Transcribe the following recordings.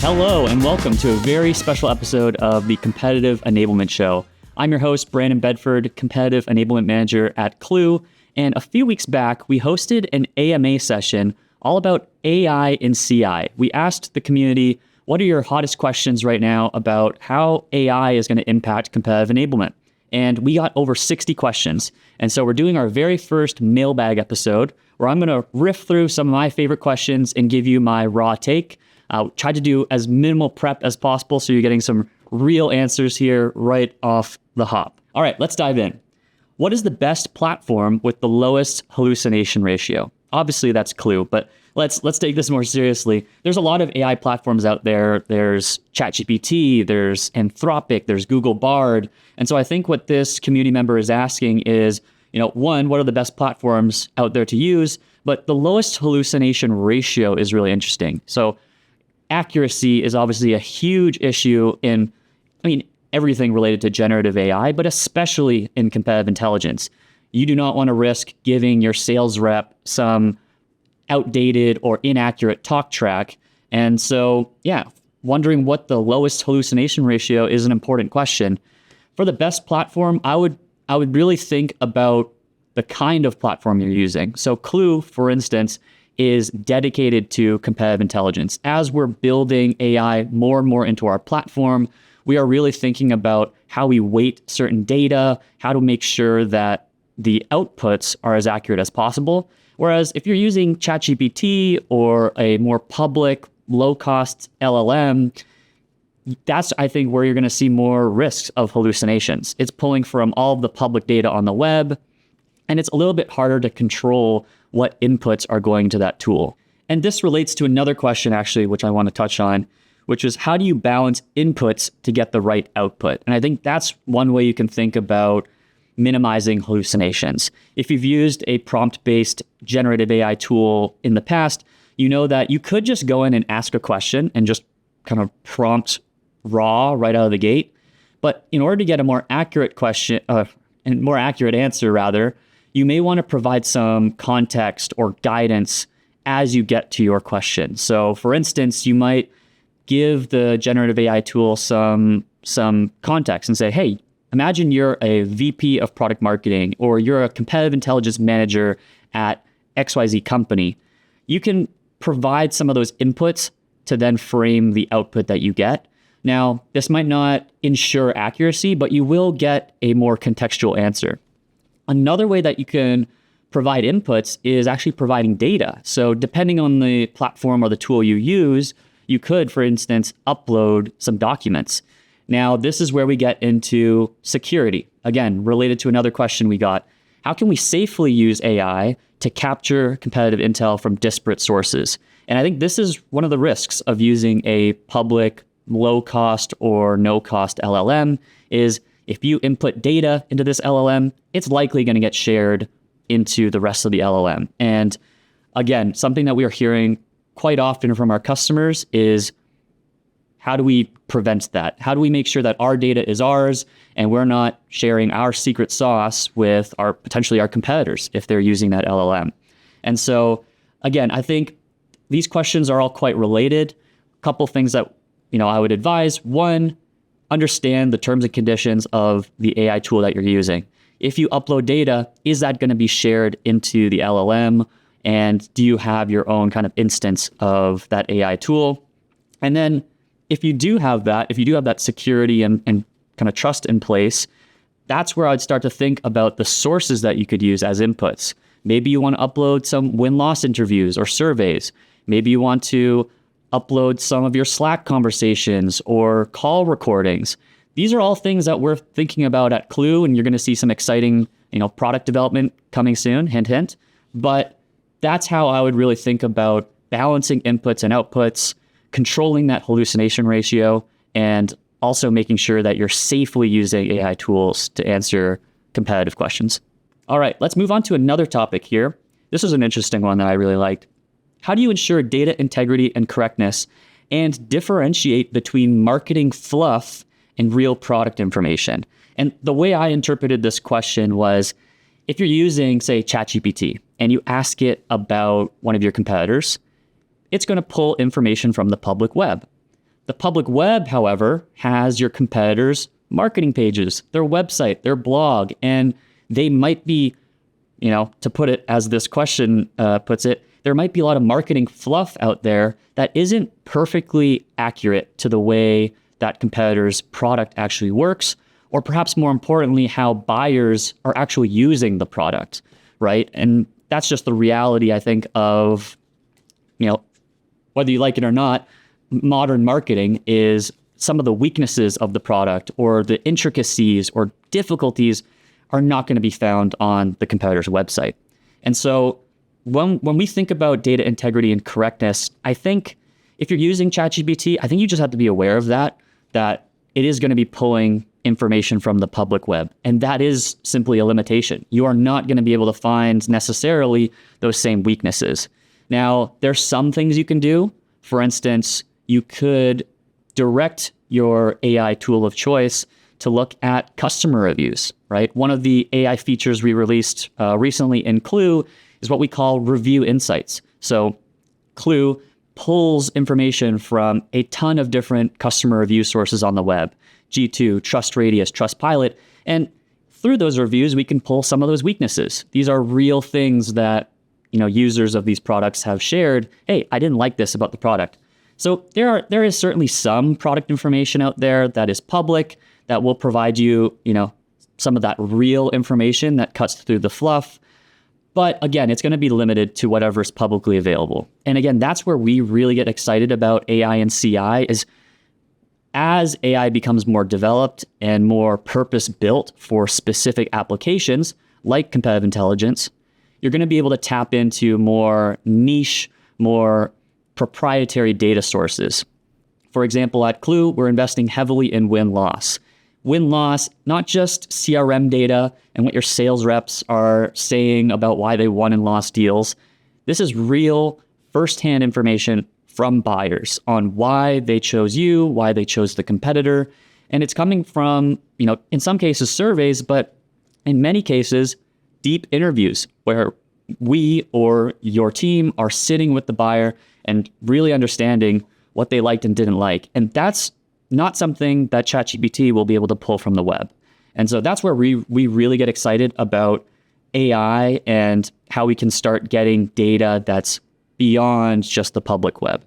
Hello, and welcome to a very special episode of the Competitive Enablement Show. I'm your host, Brandon Bedford, Competitive Enablement Manager at Clue, and a few weeks back, we hosted an AMA session all about AI in CI. We asked the community, what are your hottest questions right now about how AI is going to impact competitive enablement? And we got over 60 questions. And so we're doing our very first mailbag episode where I'm going to riff through some of my favorite questions and give you my raw take. Try to do as minimal prep as possible so you're getting some real answers here right off the hop. All right, let's dive in. What is the best platform with the lowest hallucination ratio? Obviously, that's Clue, but let's take this more seriously. There's a lot of AI platforms out there. There's ChatGPT, there's Anthropic, there's Google Bard. And so I think what this community member is asking is, one, what are the best platforms out there to use? But the lowest hallucination ratio is really interesting. So accuracy is obviously a huge issue in, everything related to generative AI, but especially in competitive intelligence. You do not want to risk giving your sales rep some outdated or inaccurate talk track. And so, wondering what the lowest hallucination ratio is an important question. For the best platform, I would really think about the kind of platform you're using. So Clue, for instance, is dedicated to competitive intelligence. As we're building AI more and more into our platform, we are really thinking about how we weight certain data, how to make sure that the outputs are as accurate as possible. Whereas if you're using ChatGPT or a more public, low-cost LLM, that's, I think, where you're going to see more risks of hallucinations. It's pulling from all of the public data on the web, and it's a little bit harder to control what inputs are going to that tool. And this relates to another question, actually, which I want to touch on, which is how do you balance inputs to get the right output? And I think that's one way you can think about minimizing hallucinations. If you've used a prompt-based generative AI tool in the past, you know that you could just go in and ask a question and just kind of prompt raw right out of the gate. But in order to get a more accurate question, and more accurate answer rather, you may want to provide some context or guidance as you get to your question. So for instance, you might give the generative AI tool some context and say, hey, imagine you're a VP of product marketing or you're a competitive intelligence manager at XYZ company. You can provide some of those inputs to then frame the output that you get. Now, this might not ensure accuracy, but you will get a more contextual answer. Another way that you can provide inputs is actually providing data. So depending on the platform or the tool you use, you could, for instance, upload some documents. Now, this is where we get into security. Again, related to another question we got. How can we safely use AI to capture competitive intel from disparate sources? And I think this is one of the risks of using a public, low-cost or no-cost LLM is if you input data into this LLM, it's likely going to get shared into the rest of the LLM. And again, something that we are hearing quite often from our customers is how do we prevent that? How do we make sure that our data is ours and we're not sharing our secret sauce with potentially our competitors if they're using that LLM? And so again, I think these questions are all quite related. A couple things that I would advise. One, understand the terms and conditions of the AI tool that you're using. If you upload data, is that going to be shared into the LLM? And do you have your own kind of instance of that AI tool? And then if you do have that security and kind of trust in place, that's where I'd start to think about the sources that you could use as inputs. Maybe you want to upload some win-loss interviews or surveys. Maybe you want to upload some of your Slack conversations or call recordings. These are all things that we're thinking about at Clue, and you're going to see some exciting, product development coming soon, hint, hint. But that's how I would really think about balancing inputs and outputs, controlling that hallucination ratio, and also making sure that you're safely using AI tools to answer competitive questions. All right, let's move on to another topic here. This was an interesting one that I really liked. How do you ensure data integrity and correctness and differentiate between marketing fluff and real product information? And the way I interpreted this question was, if you're using, say, ChatGPT, and you ask it about one of your competitors, it's going to pull information from the public web. The public web, however, has your competitors' marketing pages, their website, their blog, and they might be, to put it as this question puts it, there might be a lot of marketing fluff out there that isn't perfectly accurate to the way that competitor's product actually works, or perhaps more importantly, how buyers are actually using the product, right? And that's just the reality, I think, of, whether you like it or not, modern marketing is some of the weaknesses of the product or the intricacies or difficulties are not going to be found on the competitor's website. And so when we think about data integrity and correctness, I think if you're using ChatGPT, I think you just have to be aware of that it is going to be pulling information from the public web. And that is simply a limitation. You are not going to be able to find necessarily those same weaknesses. Now, there's some things you can do. For instance, you could direct your AI tool of choice to look at customer reviews, right? One of the AI features we released recently in Clue is what we call review insights. So Clue pulls information from a ton of different customer review sources on the web, G2, TrustRadius, Trustpilot, and through those reviews, we can pull some of those weaknesses. These are real things that users of these products have shared. Hey, I didn't like this about the product. So there is certainly some product information out there that is public that will provide you, some of that real information that cuts through the fluff. But again, it's going to be limited to whatever is publicly available. And again, that's where we really get excited about AI and CI is as AI becomes more developed and more purpose-built for specific applications like competitive intelligence, you're going to be able to tap into more niche, more proprietary data sources. For example, at Clue, we're investing heavily in win-loss. Win-loss, not just CRM data and what your sales reps are saying about why they won and lost deals. This is real firsthand information from buyers on why they chose you, why they chose the competitor. And it's coming from, in some cases surveys, but in many cases, deep interviews where we or your team are sitting with the buyer and really understanding what they liked and didn't like. And that's not something that ChatGPT will be able to pull from the web. And so that's where we really get excited about AI and how we can start getting data that's beyond just the public web.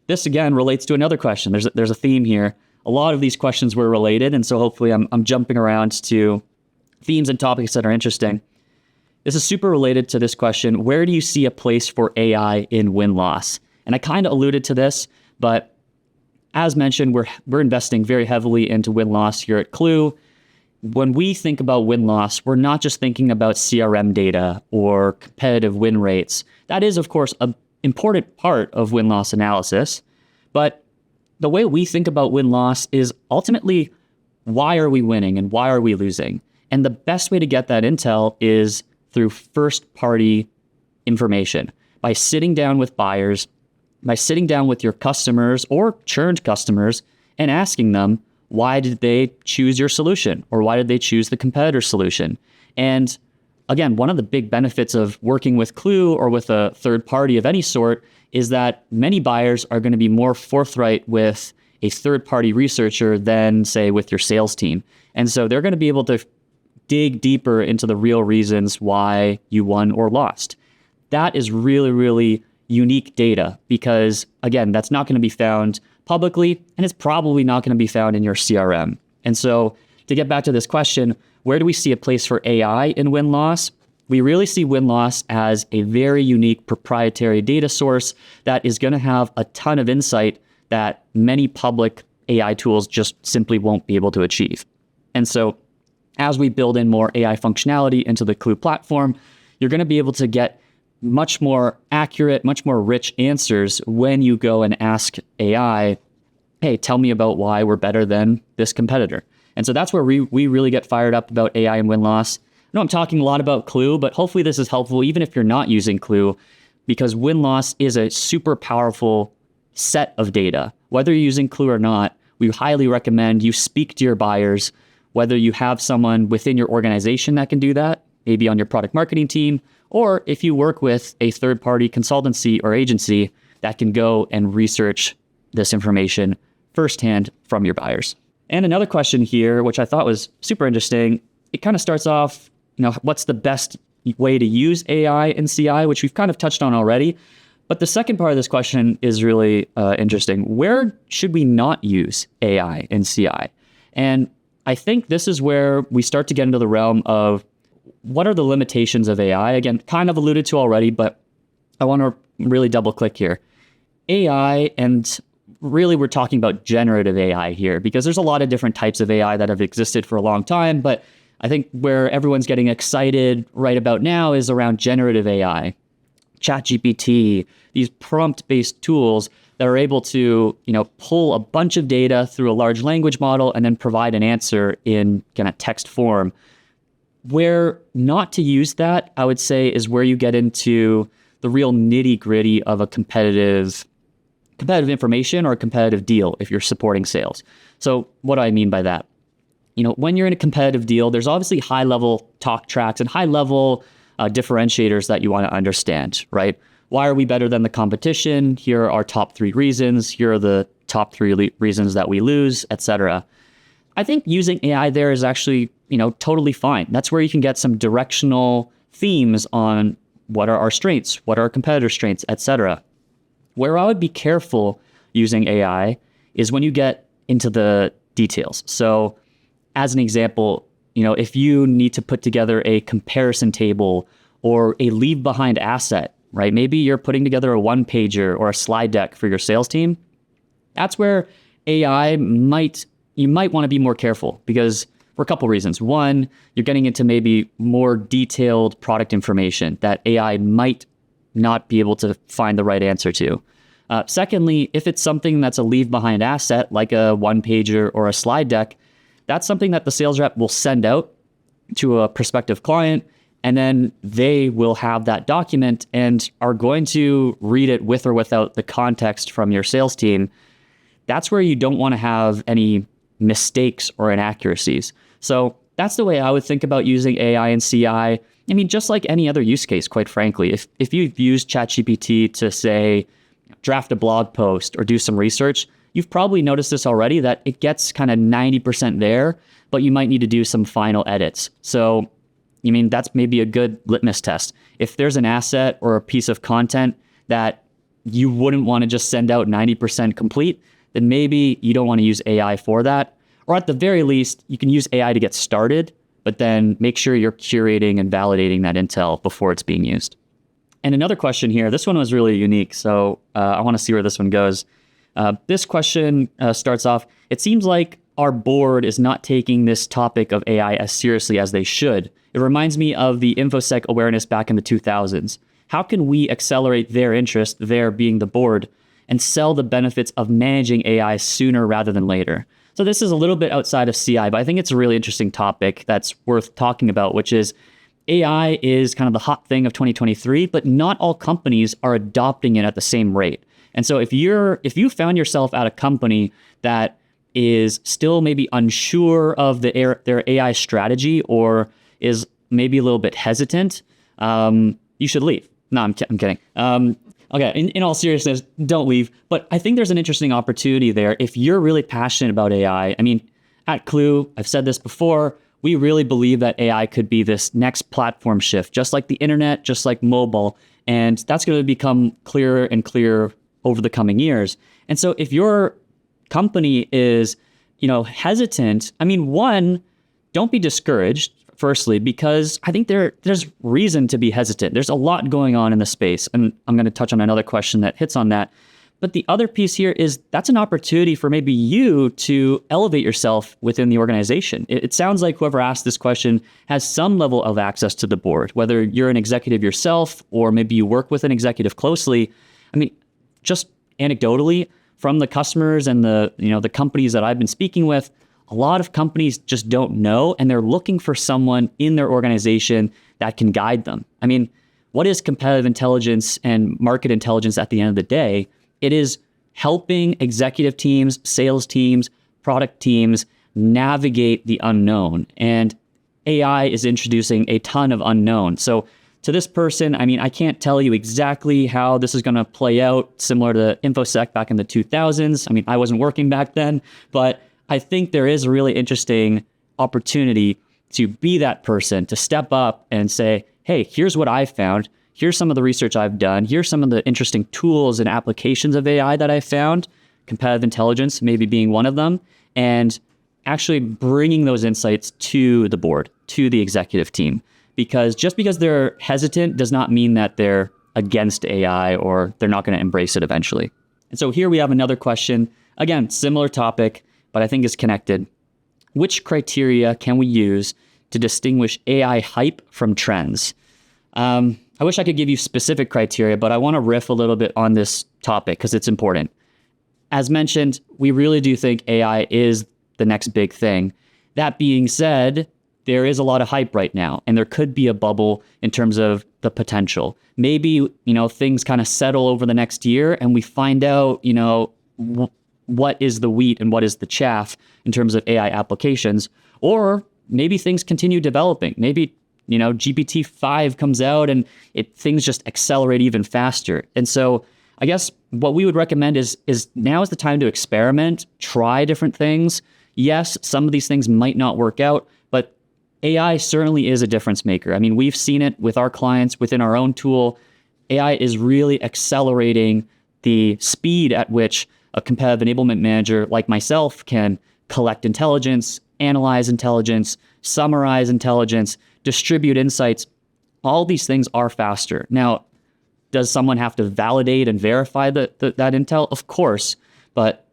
This again relates to another question. There's a theme here. A lot of these questions were related, and so hopefully I'm jumping around to themes and topics that are interesting. This is super related to this question. Where do you see a place for AI in win-loss? And I kind of alluded to this, but as mentioned, we're investing very heavily into win-loss here at Clue. When we think about win-loss, we're not just thinking about CRM data or competitive win rates. That is, of course, an important part of win-loss analysis. But the way we think about win-loss is ultimately, why are we winning and why are we losing? And the best way to get that intel is through first-party information. By sitting down with buyers, by sitting down with your customers or churned customers and asking them, why did they choose your solution? Or why did they choose the competitor solution? And again, one of the big benefits of working with Clue or with a third party of any sort is that many buyers are going to be more forthright with a third-party researcher than, say, with your sales team. And so they're going to be able to dig deeper into the real reasons why you won or lost. That is really, really unique data because, again, that's not going to be found publicly, and it's probably not going to be found in your CRM. And so to get back to this question, where do we see a place for AI in win-loss? We really see win-loss as a very unique proprietary data source that is going to have a ton of insight that many public AI tools just simply won't be able to achieve. And so as we build in more AI functionality into the Clue platform, you're going to be able to get much more accurate, much more rich answers when you go and ask AI, hey, tell me about why we're better than this competitor. And so that's where we really get fired up about AI and win-loss. I know I'm talking a lot about Clue, but hopefully this is helpful even if you're not using Clue, because win-loss is a super powerful set of data. Whether you're using Clue or not, we highly recommend you speak to your buyers, whether you have someone within your organization that can do that, maybe on your product marketing team, or if you work with a third-party consultancy or agency that can go and research this information firsthand from your buyers. And another question here, which I thought was super interesting, it kind of starts off, what's the best way to use AI in CI, which we've kind of touched on already. But the second part of this question is really interesting. Where should we not use AI in CI? And I think this is where we start to get into the realm of what are the limitations of AI? Again, kind of alluded to already, but I want to really double click here. AI, and really we're talking about generative AI here, because there's a lot of different types of AI that have existed for a long time, but I think where everyone's getting excited right about now is around generative AI, ChatGPT, these prompt-based tools that are able to, pull a bunch of data through a large language model and then provide an answer in kind of text form. Where not to use that, I would say, is where you get into the real nitty-gritty of a competitive information or a competitive deal if you're supporting sales. So what do I mean by that? When you're in a competitive deal, there's obviously high-level talk tracks and high-level differentiators that you want to understand, right? Why are we better than the competition? Here are our top 3 reasons. Here are the top 3 reasons that we lose, etc. I think using AI there is actually, totally fine. That's where you can get some directional themes on what are our strengths, what are our competitor strengths, etc. Where I would be careful using AI is when you get into the details. So as an example, if you need to put together a comparison table or a leave behind asset, right? Maybe you're putting together a one-pager or a slide deck for your sales team. That's where AI you might want to be more careful, because for a couple reasons. One, you're getting into maybe more detailed product information that AI might not be able to find the right answer to. Secondly, if it's something that's a leave behind asset, like a one-pager or a slide deck, that's something that the sales rep will send out to a prospective client, and then they will have that document and are going to read it with or without the context from your sales team. That's where you don't want to have any mistakes or inaccuracies. So that's the way I would think about using AI and CI. I mean, just like any other use case, quite frankly, if you've used ChatGPT to, say, draft a blog post or do some research, you've probably noticed this already, that it gets kind of 90% there, but you might need to do some final edits. So, that's maybe a good litmus test. If there's an asset or a piece of content that you wouldn't want to just send out 90% complete, then maybe you don't want to use AI for that. Or at the very least, you can use AI to get started, but then make sure you're curating and validating that intel before it's being used. And another question here, this one was really unique, so I want to see where this one goes. This question starts off, it seems like our board is not taking this topic of AI as seriously as they should. It reminds me of the InfoSec awareness back in the 2000s. How can we accelerate their interest, there being the board, and sell the benefits of managing AI sooner rather than later? So this is a little bit outside of CI, but I think it's a really interesting topic that's worth talking about, which is AI is kind of the hot thing of 2023, but not all companies are adopting it at the same rate. And so if you found yourself at a company that is still maybe unsure of their AI strategy, or is maybe a little bit hesitant, you should leave. No, I'm kidding. Okay, in all seriousness, don't leave. But I think there's an interesting opportunity there if you're really passionate about AI. I mean, at Clue, I've said this before, we really believe that AI could be this next platform shift, just like the internet, just like mobile. And that's going to become clearer and clearer over the coming years. And so if your company is, hesitant, one, don't be discouraged, firstly, because I think there's reason to be hesitant. There's a lot going on in the space, and I'm going to touch on another question that hits on that. But the other piece here is that's an opportunity for maybe you to elevate yourself within the organization. It sounds like whoever asked this question has some level of access to the board, whether you're an executive yourself or maybe you work with an executive closely. Just anecdotally, from the customers and the companies that I've been speaking with, a lot of companies just don't know, and they're looking for someone in their organization that can guide them. What is competitive intelligence and market intelligence at the end of the day? It is helping executive teams, sales teams, product teams navigate the unknown. And AI is introducing a ton of unknown. So to this person, I mean, I can't tell you exactly how this is going to play out, similar to InfoSec back in the 2000s. I mean, I wasn't working back then, but I think there is a really interesting opportunity to be that person, to step up and say, hey, here's what I found. Here's some of the research I've done. Here's some of the interesting tools and applications of AI that I found, competitive intelligence maybe being one of them, and actually bringing those insights to the board, to the executive team. Because just because they're hesitant does not mean that they're against AI or they're not going to embrace it eventually. And so here we have another question. Again, similar topic, but I think it's connected. Which criteria can we use to distinguish AI hype from trends? I wish I could give you specific criteria, but I want to riff a little bit on this topic because it's important. As mentioned, we really do think AI is the next big thing. That being said, there is a lot of hype right now, and there could be a bubble in terms of the potential. Maybe, things kind of settle over the next year and we find out, what is the wheat and what is the chaff in terms of AI applications. Or maybe things continue developing. Maybe, GPT-5 comes out and things just accelerate even faster. And so I guess what we would recommend is now is the time to experiment, try different things. Yes, some of these things might not work out, but AI certainly is a difference maker. I mean, we've seen it with our clients within our own tool. AI is really accelerating the speed at which a competitive enablement manager like myself can collect intelligence, analyze intelligence, summarize intelligence, distribute insights. All these things are faster. Now, does someone have to validate and verify that intel? Of course, but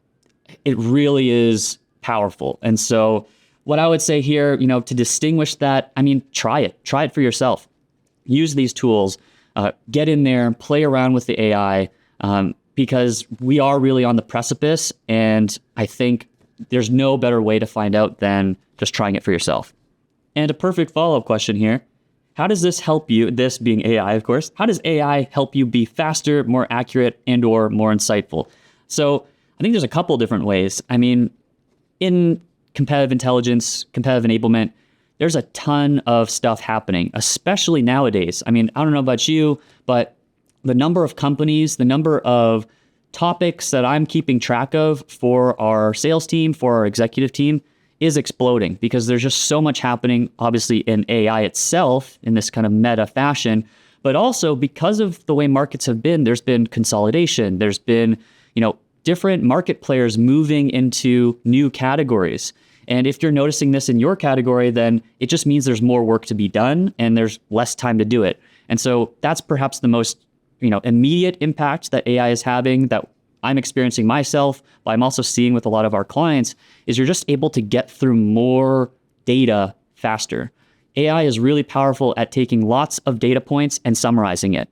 it really is powerful. And so what I would say here, to distinguish that, I mean, try it for yourself. Use these tools, get in there, play around with the AI, because we are really on the precipice. And I think there's no better way to find out than just trying it for yourself. And a perfect follow-up question here. How does this help you, this being AI, of course, how does AI help you be faster, more accurate, and or more insightful? So I think there's a couple different ways. I mean, in competitive intelligence, competitive enablement, there's a ton of stuff happening, especially nowadays. I mean, I don't know about you, but the number of companies, the number of topics that I'm keeping track of for our sales team, for our executive team, is exploding because there's just so much happening, obviously, in AI itself in this kind of meta fashion, but also because of the way markets have been, there's been consolidation. There's been, different market players moving into new categories. And if you're noticing this in your category, then it just means there's more work to be done and there's less time to do it. And so that's perhaps the most, immediate impact that AI is having that I'm experiencing myself, but I'm also seeing with a lot of our clients, is you're just able to get through more data faster. AI is really powerful at taking lots of data points and summarizing it.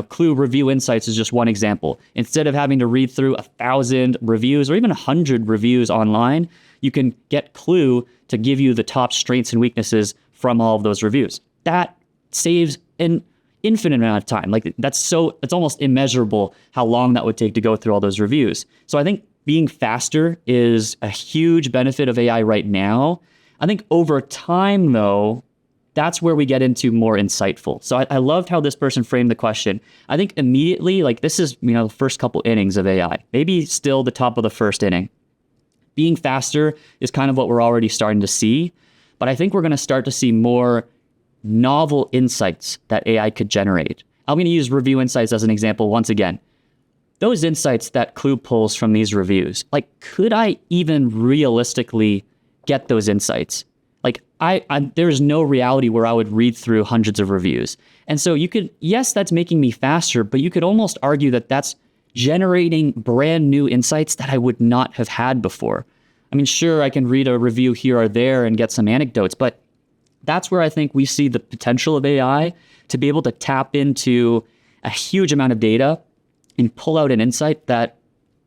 Clue Review Insights is just one example. Instead of having to read through 1,000 reviews or even 100 reviews online, you can get Clue to give you the top strengths and weaknesses from all of those reviews. That saves an infinite amount of time. It's almost immeasurable how long that would take to go through all those reviews. So I think being faster is a huge benefit of AI right now. I think over time, though, that's where we get into more insightful. So I loved how this person framed the question. I think immediately, this is, the first couple innings of AI, maybe still the top of the first inning. Being faster is kind of what we're already starting to see, but I think we're going to start to see more novel insights that AI could generate. I'm going to use Review Insights as an example once again. Those insights that Clue pulls from these reviews, could I even realistically get those insights? There's no reality where I would read through hundreds of reviews. And so that's making me faster, but you could almost argue that that's generating brand new insights that I would not have had before. I mean, sure, I can read a review here or there and get some anecdotes, but that's where I think we see the potential of AI to be able to tap into a huge amount of data and pull out an insight that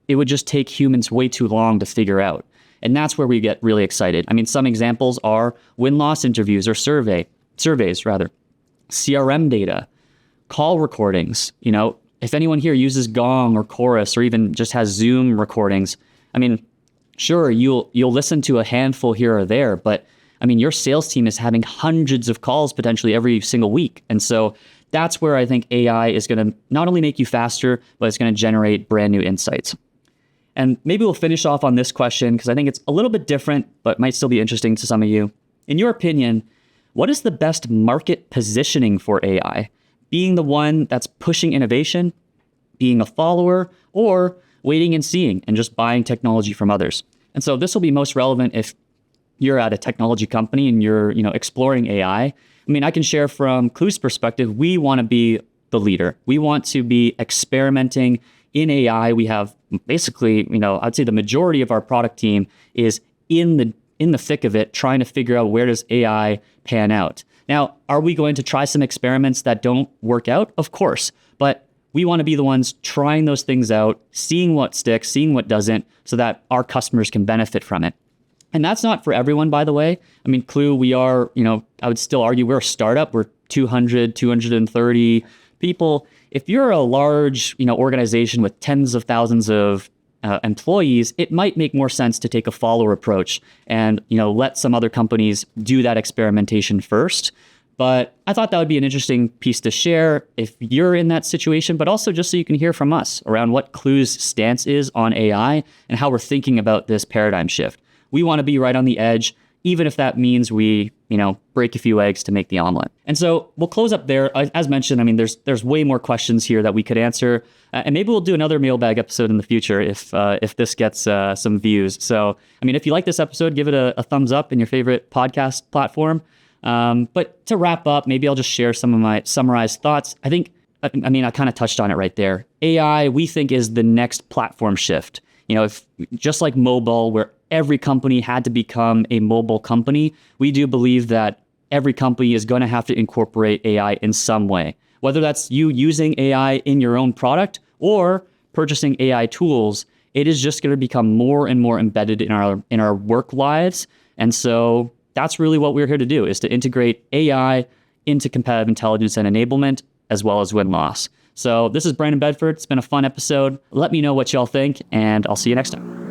it would just take humans way too long to figure out. And that's where we get really excited. I mean, some examples are win-loss interviews or surveys, CRM data, call recordings. If anyone here uses Gong or Chorus or even just has Zoom recordings, I mean, sure, you'll listen to a handful here or there, but I mean, your sales team is having hundreds of calls potentially every single week. And so That's where I think AI is going to not only make you faster, but it's going to generate brand new insights. And maybe we'll finish off on this question because I think it's a little bit different, but might still be interesting to some of you. In your opinion, what is the best market positioning for AI? Being the one that's pushing innovation, being a follower, or waiting and seeing and just buying technology from others? And so this will be most relevant if you're at a technology company and you're, exploring AI. I mean, I can share from Clue's perspective, we want to be the leader. We want to be experimenting in AI. We have basically, I'd say the majority of our product team is in the thick of it, trying to figure out where does AI pan out. Now, are we going to try some experiments that don't work out? Of course, but we want to be the ones trying those things out, seeing what sticks, seeing what doesn't, so that our customers can benefit from it. And that's not for everyone, by the way. I mean, Clue, we are, I would still argue we're a startup. We're 200, 230 people. If you're a large, organization with tens of thousands of employees, it might make more sense to take a follower approach and, let some other companies do that experimentation first. But I thought that would be an interesting piece to share if you're in that situation, but also just so you can hear from us around what Clue's stance is on AI and how we're thinking about this paradigm shift. We want to be right on the edge, even if that means we, break a few eggs to make the omelet. And so we'll close up there. As mentioned, I mean, there's way more questions here that we could answer, and maybe we'll do another mailbag episode in the future if this gets some views. So, I mean, if you like this episode, give it a thumbs up in your favorite podcast platform. But to wrap up, maybe I'll just share some of my summarized thoughts. I kind of touched on it right there. AI, we think, is the next platform shift. If just like mobile, where every company had to become a mobile company, we do believe that every company is going to have to incorporate AI in some way, whether that's you using AI in your own product or purchasing AI tools. It is just going to become more and more embedded in our work lives. And so that's really what we're here to do, is to integrate AI into competitive intelligence and enablement, as well as win-loss. So this is Brandon Bedford. It's been a fun episode. Let me know what y'all think, and I'll see you next time.